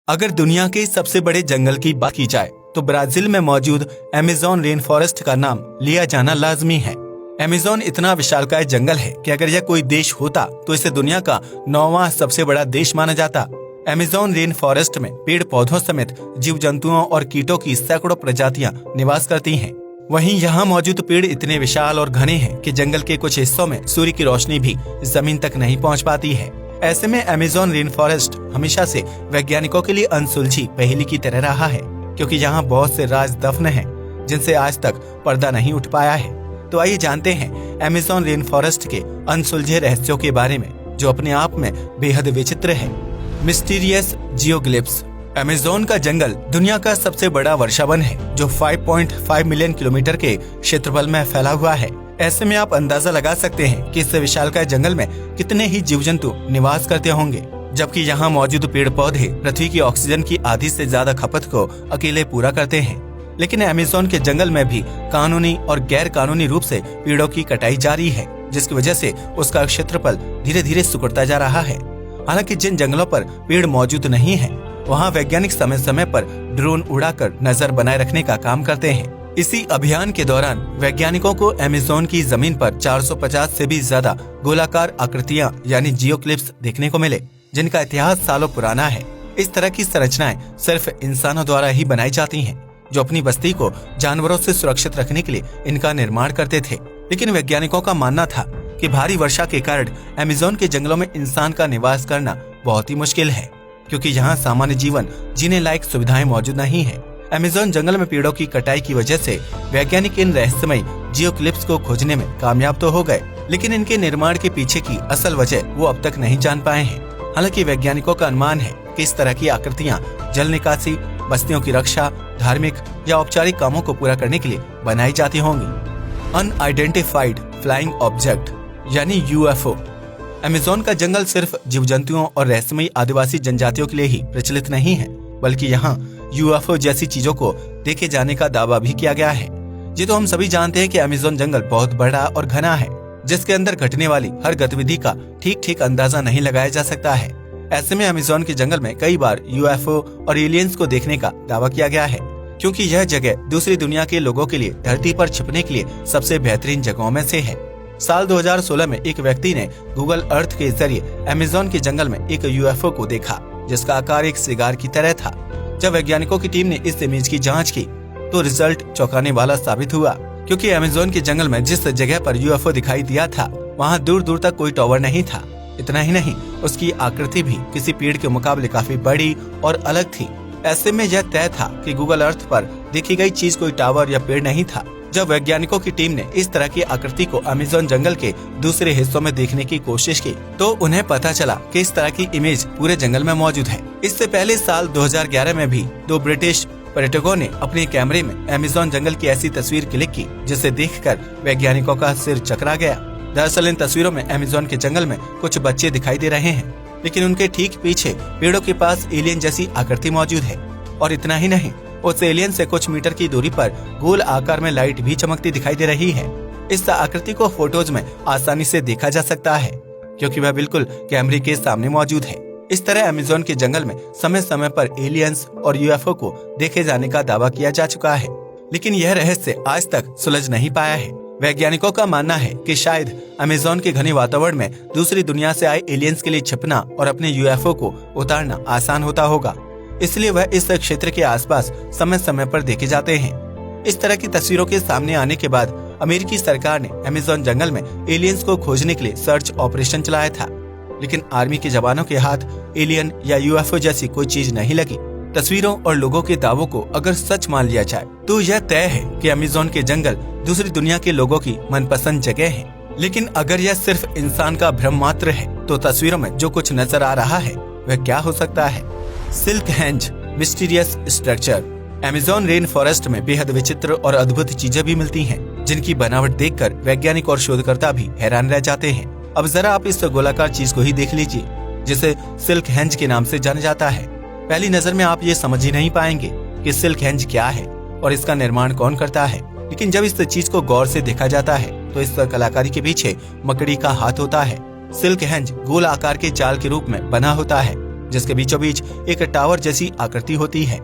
अगर दुनिया के सबसे बड़े जंगल की बात की जाए तो ब्राजील में मौजूद अमेज़न रेन फॉरेस्ट का नाम लिया जाना लाजमी है। अमेज़न इतना विशालकाय जंगल है कि अगर यह कोई देश होता तो इसे दुनिया का 9वां सबसे बड़ा देश माना जाता। अमेज़न रेन फॉरेस्ट में पेड़ पौधों समेत जीव जंतुओं और कीटों की सैकड़ों प्रजातियां निवास करती हैं। वहीं यहाँ मौजूद पेड़ इतने विशाल और घने हैं कि जंगल के कुछ हिस्सों में सूर्य की रोशनी भी जमीन तक नहीं पहुँच पाती है। ऐसे में अमेज़न रेन फॉरेस्ट हमेशा से वैज्ञानिकों के लिए अनसुलझी पहेली की तरह रहा है, क्योंकि यहाँ बहुत से राज दफन हैं जिनसे आज तक पर्दा नहीं उठ पाया है। तो आइए जानते हैं अमेज़न रेन फॉरेस्ट के अनसुलझे रहस्यों के बारे में, जो अपने आप में बेहद विचित्र है। मिस्टीरियस जियोग्लिप्स। अमेज़न का जंगल दुनिया का सबसे बड़ा वर्षावन है, जो 5.5 मिलियन किलोमीटर के क्षेत्रफल में फैला हुआ है। ऐसे में आप अंदाजा लगा सकते हैं कि इस विशालकाय जंगल में कितने ही जीव जंतु निवास करते होंगे, जबकि यहाँ मौजूद पेड़ पौधे पृथ्वी की ऑक्सीजन की आधी से ज्यादा खपत को अकेले पूरा करते हैं। लेकिन अमेज़न के जंगल में भी कानूनी और गैर कानूनी रूप से पेड़ों की कटाई जारी है, जिसकी वजह से उसका क्षेत्रफल धीरे धीरे सिकुड़ता जा रहा है। हालांकि जिन जंगलों पर पेड़ मौजूद नहीं है, वहाँ वैज्ञानिक समय समय पर ड्रोन उड़ाकर नजर बनाए रखने का काम करते हैं। इसी अभियान के दौरान वैज्ञानिकों को अमेज़न की जमीन पर 450 से भी ज्यादा गोलाकार आकृतियां यानी जियोक्लिप्स देखने को मिले, जिनका इतिहास सालों पुराना है। इस तरह की संरचनाएं सिर्फ इंसानों द्वारा ही बनाई जाती हैं, जो अपनी बस्ती को जानवरों से सुरक्षित रखने के लिए इनका निर्माण करते थे। लेकिन वैज्ञानिकों का मानना था कि भारी वर्षा के कारण अमेज़न के जंगलों में इंसान का निवास करना बहुत ही मुश्किल है, क्योंकि यहाँ सामान्य जीवन जीने लायक सुविधाएं मौजूद नहीं है। अमेज़न जंगल में पेड़ों की कटाई की वजह से वैज्ञानिक इन रहस्यमय जियोक्लिप्स को खोजने में कामयाब तो हो गए, लेकिन इनके निर्माण के पीछे की असल वजह वो अब तक नहीं जान पाए हैं। हालांकि वैज्ञानिकों का अनुमान है कि इस तरह की आकृतियां जल निकासी, बस्तियों की रक्षा, धार्मिक या औपचारिक कामों को पूरा करने के लिए बनाई जाती होंगी। अनआइडेंटिफाइड फ्लाइंग ऑब्जेक्ट यानी UFO। अमेज़न का जंगल सिर्फ जीव जंतुओं और रहस्यमयी आदिवासी जनजातियों के लिए ही प्रचलित नहीं है, बल्कि यहाँ UFO जैसी चीजों को देखे जाने का दावा भी किया गया है। ये तो हम सभी जानते हैं कि अमेज़न जंगल बहुत बड़ा और घना है, जिसके अंदर घटने वाली हर गतिविधि का ठीक अंदाजा नहीं लगाया जा सकता है। ऐसे में अमेज़न के जंगल में कई बार UFO और एलियंस को देखने का दावा किया गया है, क्योंकि यह जगह दूसरी दुनिया के लोगों के लिए धरती पर छिपने के लिए सबसे बेहतरीन जगहों में से है। साल 2016 में एक व्यक्ति ने गूगल अर्थ के जरिए अमेज़न के जंगल में एक UFO को देखा, जिसका आकार एक सिगार की तरह था। जब वैज्ञानिकों की टीम ने इस इमेज की जांच की तो रिजल्ट चौंकाने वाला साबित हुआ, क्योंकि अमेज़न के जंगल में जिस जगह पर UFO दिखाई दिया था, वहां दूर दूर तक कोई टावर नहीं था। इतना ही नहीं, उसकी आकृति भी किसी पेड़ के मुकाबले काफी बड़ी और अलग थी। ऐसे में यह तय था कि गूगल अर्थ पर देखी गई चीज कोई टावर या पेड़ नहीं था। जब वैज्ञानिकों की टीम ने इस तरह की आकृति को अमेज़न जंगल के दूसरे हिस्सों में देखने की कोशिश की, तो उन्हें पता चला कि इस तरह की इमेज पूरे जंगल में मौजूद है। इससे पहले साल 2011 में भी 2 ब्रिटिश पर्यटकों ने अपने कैमरे में अमेज़न जंगल की ऐसी तस्वीर क्लिक की, जिसे देखकर वैज्ञानिकों का सिर चकरा गया। दरअसल इन तस्वीरों में अमेज़न के जंगल में कुछ बच्चे दिखाई दे रहे हैं, लेकिन उनके ठीक पीछे पेड़ों के पास एलियन जैसी आकृति मौजूद है। और इतना ही नहीं, उस एलियन से कुछ मीटर की दूरी पर गोल आकार में लाइट भी चमकती दिखाई दे रही है। इस आकृति को फोटोज में आसानी से देखा जा सकता है, क्योंकि वह बिल्कुल कैमरे के सामने मौजूद है। इस तरह अमेज़न के जंगल में समय समय पर एलियंस और UFO को देखे जाने का दावा किया जा चुका है, लेकिन यह रहस्य आज तक सुलझ नहीं पाया है। वैज्ञानिकों का मानना है कि शायद अमेज़न के घने वातावरण में दूसरी दुनिया से आए एलियंस के लिए छिपना और अपने UFO को उतारना आसान होता होगा, इसलिए वह इस क्षेत्र के आसपास समय समय पर देखे जाते हैं। इस तरह की तस्वीरों के सामने आने के बाद अमेरिकी सरकार ने अमेज़न जंगल में एलियंस को खोजने के लिए सर्च ऑपरेशन चलाया था, लेकिन आर्मी के जवानों के हाथ एलियन या UFO जैसी कोई चीज नहीं लगी। तस्वीरों और लोगों के दावों को अगर सच मान लिया जाए तो यह तय है कि अमेज़न के जंगल दूसरी दुनिया के लोगों की मनपसंद जगह है। लेकिन अगर यह सिर्फ इंसान का भ्रम मात्र है, तो तस्वीरों में जो कुछ नजर आ रहा है वह क्या हो सकता है? सिल्कहेंज mysterious structure. Amazon rainforest में बेहद विचित्र और अद्भुत चीजें भी मिलती हैं, जिनकी बनावट देखकर वैज्ञानिक और शोधकर्ता भी हैरान रह जाते हैं। अब जरा आप इस गोलाकार चीज को ही देख लीजिए, जिसे सिल्कहेंज के नाम से जाना जाता है। पहली नजर में आप ये समझ ही नहीं पाएंगे कि सिल्कहेंज क्या है और इसका निर्माण कौन करता है, लेकिन जब इस चीज को गौर से देखा जाता है तो इस कलाकारी के पीछे मकड़ी का हाथ होता है। सिल्कहेंज गोल आकार के जाल के रूप में बना होता है। जिसके बीचों बीच एक टावर जैसी आकृति होती है।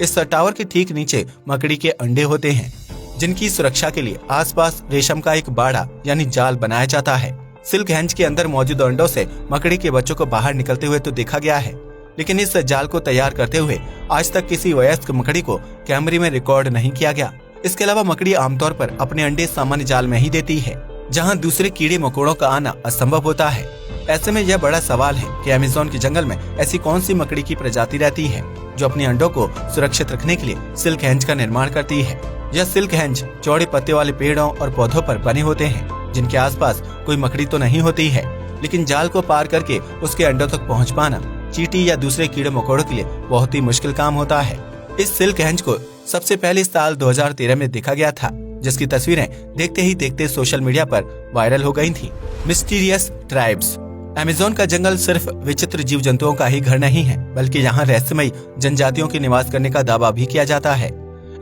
इस टावर के ठीक नीचे मकड़ी के अंडे होते हैं, जिनकी सुरक्षा के लिए आसपास रेशम का एक बाड़ा यानी जाल बनाया जाता है। सिल्क हेंज के अंदर मौजूद अंडों से मकड़ी के बच्चों को बाहर निकलते हुए तो देखा गया है, लेकिन इस जाल को तैयार करते हुए आज तक किसी वयस्क मकड़ी को कैमरे में रिकॉर्ड नहीं किया गया। इसके अलावा मकड़ी आमतौर पर अपने अंडे सामान्य जाल में ही देती है, जहां दूसरे कीड़े मकोड़ों का आना असंभव होता है। ऐसे में यह बड़ा सवाल है कि अमेज़न के जंगल में ऐसी कौन सी मकड़ी की प्रजाति रहती है जो अपने अंडों को सुरक्षित रखने के लिए सिल्क हेंज का निर्माण करती है। यह सिल्क हेंज चौड़े पत्ते वाले पेड़ों और पौधों पर बने होते हैं, जिनके आसपास कोई मकड़ी तो नहीं होती है, लेकिन जाल को पार करके उसके अंडों तक पहुंच पाना चींटी या दूसरे कीड़े मकोड़ों के लिए बहुत ही मुश्किल काम होता है। इस सिल्क हेंज को सबसे पहले साल 2013 में देखा गया था, जिसकी तस्वीरें देखते ही देखते सोशल मीडिया पर वायरल हो गई थी। Mysterious tribes. अमेज़न का जंगल सिर्फ विचित्र जीव जंतुओं का ही घर नहीं है, बल्कि यहाँ रहस्यमयी जनजातियों के निवास करने का दावा भी किया जाता है।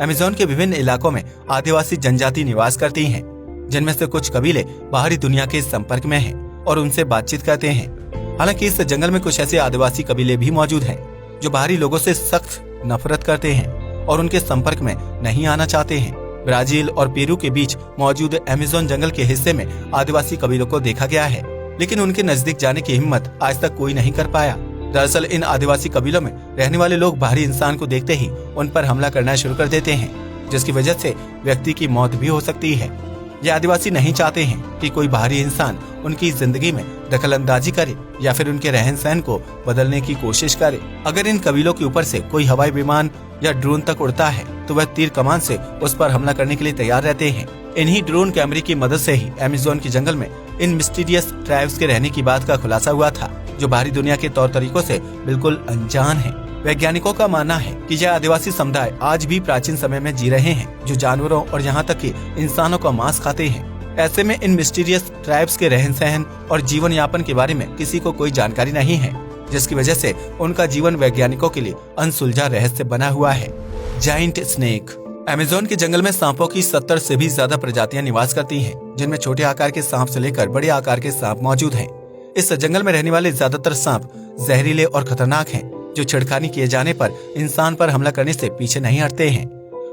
अमेज़न के विभिन्न इलाकों में आदिवासी जनजाति निवास करती हैं, जिनमें से कुछ कबीले बाहरी दुनिया के संपर्क में हैं और उनसे बातचीत करते हैं। हालांकि इस जंगल में कुछ ऐसे आदिवासी कबीले भी मौजूद हैं जो बाहरी लोगों से सख्त नफरत करते हैं और उनके संपर्क में नहीं आना चाहते हैं। ब्राजील और पेरू के बीच मौजूद अमेज़न जंगल के हिस्से में आदिवासी कबीलों को देखा गया है, लेकिन उनके नजदीक जाने की हिम्मत आज तक कोई नहीं कर पाया। दरअसल इन आदिवासी कबीलों में रहने वाले लोग बाहरी इंसान को देखते ही उन पर हमला करना शुरू कर देते हैं, जिसकी वजह से व्यक्ति की मौत भी हो सकती है। ये आदिवासी नहीं चाहते हैं कि कोई बाहरी इंसान उनकी जिंदगी में दखलंदाजी करे या फिर उनके रहन सहन को बदलने की कोशिश करे। अगर इन कबीलों के ऊपर से कोई हवाई विमान या ड्रोन तक उड़ता है तो वह तीर कमान से उस पर हमला करने के लिए तैयार रहते हैं। इन्हीं ड्रोन कैमरे की मदद से ही अमेज़न के जंगल में इन मिस्टीरियस ट्राइब्स के रहने की बात का खुलासा हुआ था, जो बाहरी दुनिया के तौर तरीकों से बिल्कुल अनजान है। वैज्ञानिकों का मानना है कि यह आदिवासी समुदाय आज भी प्राचीन समय में जी रहे हैं, जो जानवरों और यहाँ तक कि इंसानों का मांस खाते हैं। ऐसे में इन मिस्टीरियस ट्राइब्स के रहन सहन और जीवन यापन के बारे में किसी को कोई जानकारी नहीं है, जिसकी वजह से उनका जीवन वैज्ञानिकों के लिए अनसुलझा रहस्य बना हुआ है। Giant snake. अमेज़न के जंगल में सांपों की 70 से भी ज्यादा प्रजातियां निवास करती हैं, जिनमें छोटे आकार के सांप से लेकर बड़े आकार के सांप मौजूद हैं। इस जंगल में रहने वाले ज्यादातर सांप जहरीले और खतरनाक हैं, जो छिड़खानी किए जाने पर इंसान पर हमला करने से पीछे नहीं हटते हैं।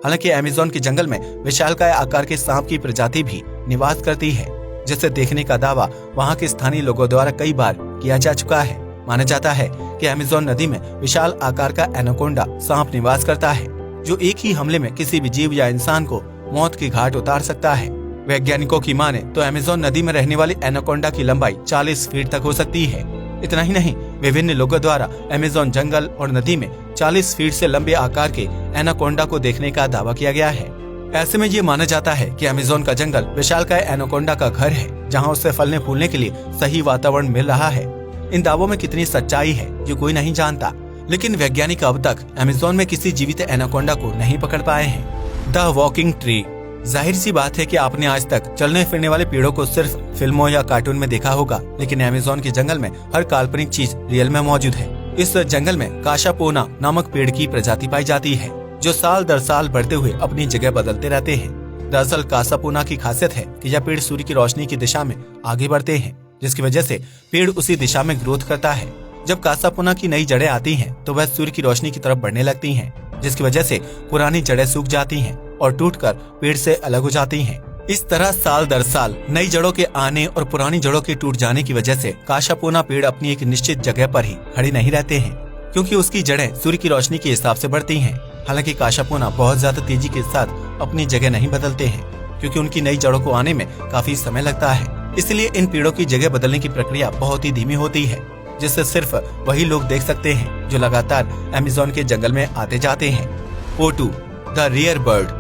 हालांकि अमेज़न के जंगल में विशालकाय आकार के सांप की प्रजाति भी निवास करती है, जिसे देखने का दावा वहां के स्थानीय लोगों द्वारा कई बार किया जा चुका है। माना जाता है कि अमेज़न नदी में विशाल आकार का एनाकोंडा सांप निवास करता है, जो एक ही हमले में किसी भी जीव या इंसान को मौत की घाट उतार सकता है। वैज्ञानिकों की माने तो अमेज़न नदी में रहने वाली एनाकोंडा की लंबाई 40 फीट तक हो सकती है। इतना ही नहीं, विभिन्न लोगों द्वारा अमेज़न जंगल और नदी में 40 फीट से लंबे आकार के एनाकोंडा को देखने का दावा किया गया है। ऐसे में ये माना जाता है कि अमेज़न का जंगल विशालकाय एनाकोंडा का घर है, जहां उसे फलने फूलने के लिए सही वातावरण मिल रहा है। इन दावों में कितनी सच्चाई है ये कोई नहीं जानता, लेकिन वैज्ञानिक अब तक अमेज़न में किसी जीवित एनाकोंडा को नहीं पकड़ पाए हैं। The walking tree. जाहिर सी बात है कि आपने आज तक चलने फिरने वाले पेड़ों को सिर्फ फिल्मों या कार्टून में देखा होगा, लेकिन अमेज़न के जंगल में हर काल्पनिक चीज रियल में मौजूद है। इस जंगल में काशापोना नामक पेड़ की प्रजाति पाई जाती है, जो साल दर साल बढ़ते हुए अपनी जगह बदलते रहते हैं। दरअसल काशापोना की खासियत है कि यह पेड़ सूर्य की रोशनी की दिशा में आगे बढ़ते हैं, जिसकी वजह से पेड़ उसी दिशा में ग्रोथ करता है। जब कासापोना की नई जड़ें आती हैं, तो वह सूर्य की रोशनी की तरफ बढ़ने लगती हैं, जिसकी वजह से पुरानी जड़ें सूख जाती हैं और टूटकर पेड़ से अलग हो जाती हैं। इस तरह साल दर साल नई जड़ों के आने और पुरानी जड़ों के टूट जाने की वजह से काशापोना पेड़ अपनी एक निश्चित जगह पर ही खड़े नहीं रहते हैं, क्योंकि उसकी जड़ें सूर्य की रोशनी के हिसाब से बढ़ती हैं। हालांकि काशापोना बहुत ज्यादा तेजी के साथ अपनी जगह नहीं बदलते हैं, क्योंकि उनकी नई जड़ों को आने में काफी समय लगता है। इसलिए इन पेड़ों की जगह बदलने की प्रक्रिया बहुत ही धीमी होती है, जिसे सिर्फ वही लोग देख सकते हैं जो लगातार अमेज़न के जंगल में आते जाते हैं। पोटू द रेयर बर्ड।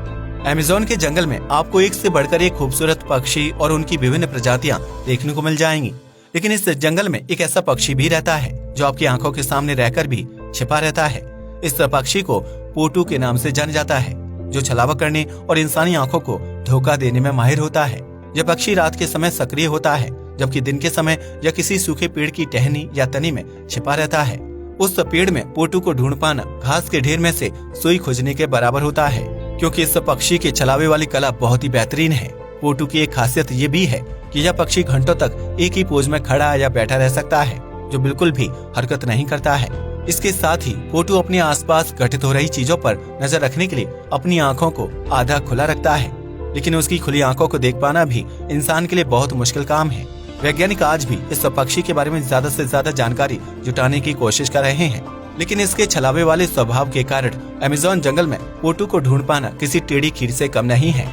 अमेज़न के जंगल में आपको एक से बढ़कर एक खूबसूरत पक्षी और उनकी विभिन्न प्रजातियां देखने को मिल जाएंगी, लेकिन इस जंगल में एक ऐसा पक्षी भी रहता है जो आपकी आंखों के सामने रहकर भी छिपा रहता है। इस पक्षी को पोटू के नाम से जाना जाता है, जो छलावा करने और इंसानी आंखों को धोखा देने में माहिर होता है। यह पक्षी रात के समय सक्रिय होता है, जबकि दिन के समय यह किसी सूखे पेड़ की टहनी या तनी में छिपा रहता है। उस पेड़ में पोटू को ढूंढ पाना घास के ढेर में से सुई खोजने के बराबर होता है, क्योंकि इस पक्षी के छलावे वाली कला बहुत ही बेहतरीन है। पोटू की एक खासियत ये भी है कि यह पक्षी घंटों तक एक ही पोज में खड़ा या बैठा रह सकता है, जो बिल्कुल भी हरकत नहीं करता है। इसके साथ ही पोटू अपने आसपास घटित हो रही चीजों पर नजर रखने के लिए अपनी आंखों को आधा खुला रखता है, लेकिन उसकी खुली आंखों को देख पाना भी इंसान के लिए बहुत मुश्किल काम है। वैज्ञानिक आज भी इस पक्षी के बारे में ज्यादा से ज्यादा जानकारी जुटाने की कोशिश कर रहे हैं, लेकिन इसके छलावे वाले स्वभाव के कारण अमेज़न जंगल में पोटू को ढूंढ पाना किसी टेढ़ी खीर से कम नहीं है।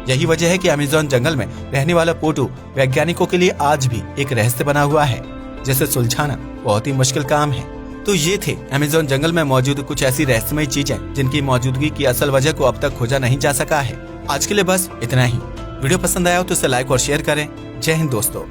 यही वजह है कि अमेज़न जंगल में रहने वाला पोटू वैज्ञानिकों के लिए आज भी एक रहस्य बना हुआ है, जिसे सुलझाना बहुत ही मुश्किल काम है। तो ये थे अमेज़न जंगल में मौजूद कुछ ऐसी रहस्यमय चीजें जिनकी मौजूदगी की असल वजह को अब तक खोजा नहीं जा सका है। आज के लिए बस इतना ही। वीडियो पसंद आया हो तो इसे लाइक और शेयर करें। जय हिंद दोस्तों।